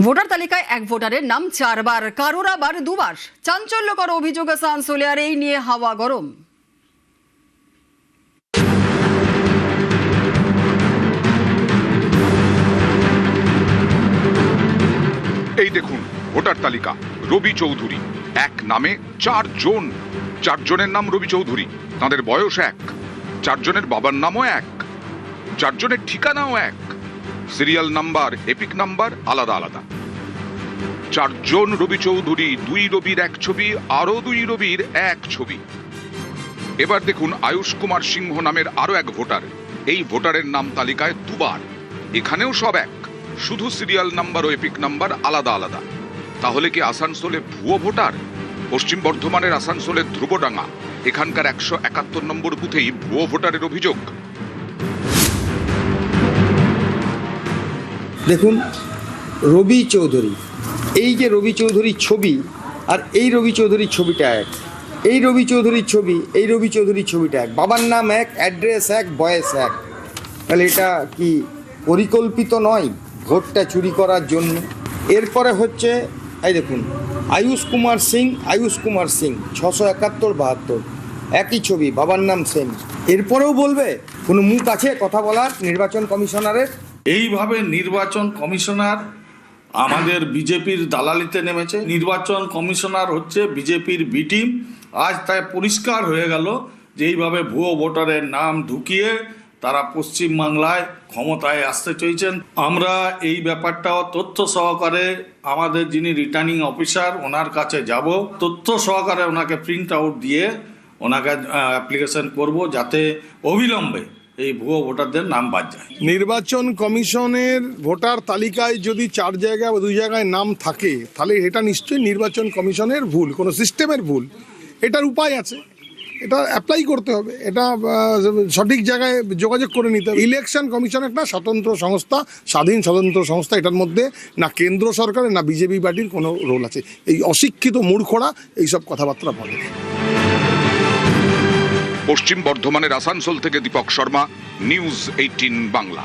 Voter তালিকায় এক ভোটারের নাম 4 বার, কারোর আবার 2 বার। চাঞ্চল্যকর অভিযোগ আসানসোলে, আর এই নিয়ে হাওয়া গরম। এই দেখুন ভোটার তালিকা, রবি চৌধুরী। এক নামে 4 জন। 4 জনের নাম রবি চৌধুরী, তাদের বয়স এক। 4 জনের বাবার নামও এক, 4 জনের ঠিকানাও এক, সিরিয়াল নাম্বার, এপিক নাম্বার আলাদা আলাদা। 4 জন রবি চৌধুরী, 2 রবির এক ছবি, আরো 2 রবির এক ছবি। এবার দেখুন আয়ুষ কুমার সিংহ নামের আরো এক ভোটার। এই ভোটারের নাম তালিকায় 2 বার, এখানেও সব এক, শুধু সিরিয়াল নাম্বার ও এপিক নাম্বার আলাদা আলাদা। তাহলে কি আসানসোলে ভুয়ো ভোটার? পশ্চিম বর্ধমানের আসানসোলের ধ্রুবডাঙ্গা, এখানকার 171 নম্বর বুথেই ভুয়ো ভোটারের অভিযোগ। দেখুন রবি চৌধুরী, এই যে রবি চৌধুরীর ছবি আর এই রবি চৌধুরীর ছবিটা এক, এই রবি চৌধুরীর ছবি, এই রবি চৌধুরীর ছবিটা এক, বাবার নাম এক, অ্যাড্রেস এক, বয়স এক। তাহলে এটা কি পরিকল্পিত নয় ভোটটা চুরি করার জন্য? এরপরে হচ্ছে এই দেখুন আয়ুষ কুমার সিং, 671-72, একই ছবি, বাবার নাম সেম। এরপরেও বলবে কোনো মুখ আছে কথা বলার নির্বাচন কমিশনারের? এইভাবে নির্বাচন কমিশনার আমাদের বিজেপির দালালিতে নেমেছে। নির্বাচন কমিশনার হচ্ছে বিজেপির বি টিম। আজ তাই পরিষ্কার হয়ে গেল যে এইভাবে ভুয়ো ভোটারের নাম ঢুকিয়ে তারা পশ্চিমবাংলায় ক্ষমতায় আসতে চাইছেন। আমরা এই ব্যাপারটাও তথ্য সহকারে আমাদের যিনি রিটার্নিং অফিসার ওনার কাছে যাব, তথ্য সহকারে ওনাকে প্রিন্ট আউট দিয়ে ওনাকে অ্যাপ্লিকেশন করব যাতে অবিলম্বে এই ভুয়ো ভোটারদের নাম বাদ যায়। নির্বাচন কমিশনের ভোটার তালিকায় যদি 4 জায়গায় বা 2 জায়গায় নাম থাকে তাহলে এটা নিশ্চয়ই নির্বাচন কমিশনের ভুল, কোনো সিস্টেমের ভুল। এটার উপায় আছে, এটা অ্যাপ্লাই করতে হবে, এটা সঠিক জায়গায় যোগাযোগ করে নিতে হবে। ইলেকশন কমিশন একটা স্বতন্ত্র সংস্থা, স্বাধীন স্বতন্ত্র সংস্থা। এটার মধ্যে না কেন্দ্র সরকারের না বিজেপি পার্টির কোনো রোল আছে। এই অশিক্ষিত মূর্খরা এইসব কথাবার্তা বলে। পশ্চিম বর্ধমানের আসানসোল থেকে দীপক শর্মা, নিউজ 18 বাংলা।